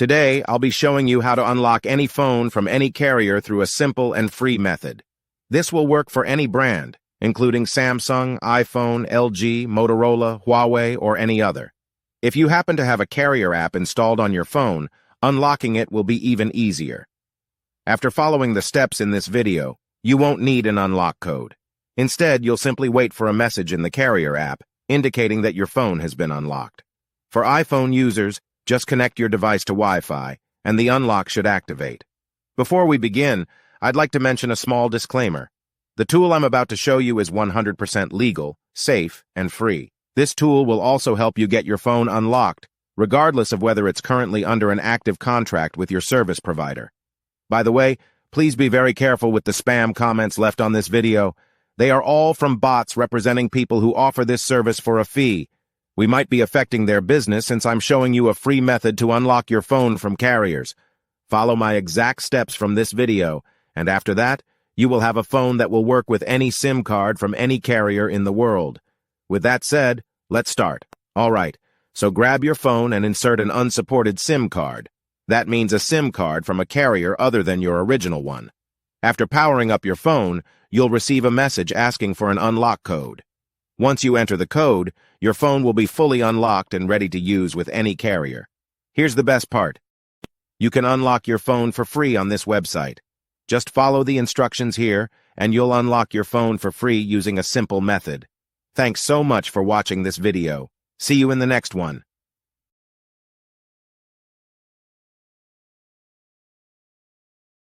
Today, I'll be showing you how to unlock any phone from any carrier through a simple and free method. This will work for any brand, including Samsung, iPhone, LG, Motorola, Huawei, or any other. If you happen to have a carrier app installed on your phone, unlocking it will be even easier. After following the steps in this video, you won't need an unlock code. Instead, you'll simply wait for a message in the carrier app indicating that your phone has been unlocked. For iPhone users, just connect your device to Wi-Fi, and the unlock should activate. Before we begin, I'd like to mention a small disclaimer. The tool I'm about to show you is 100% legal, safe, and free. This tool will also help you get your phone unlocked, regardless of whether it's currently under an active contract with your service provider. By the way, please be very careful with the spam comments left on this video. They are all from bots representing people who offer this service for a fee. We might be affecting their business since I'm showing you a free method to unlock your phone from carriers. Follow my exact steps from this video, and after that, you will have a phone that will work with any SIM card from any carrier in the world. With that said, let's start. All right, so grab your phone and insert an unsupported SIM card. That means a SIM card from a carrier other than your original one. After powering up your phone, you'll receive a message asking for an unlock code. Once you enter the code, your phone will be fully unlocked and ready to use with any carrier. Here's the best part. You can unlock your phone for free on this website. Just follow the instructions here, and you'll unlock your phone for free using a simple method. Thanks so much for watching this video. See you in the next one.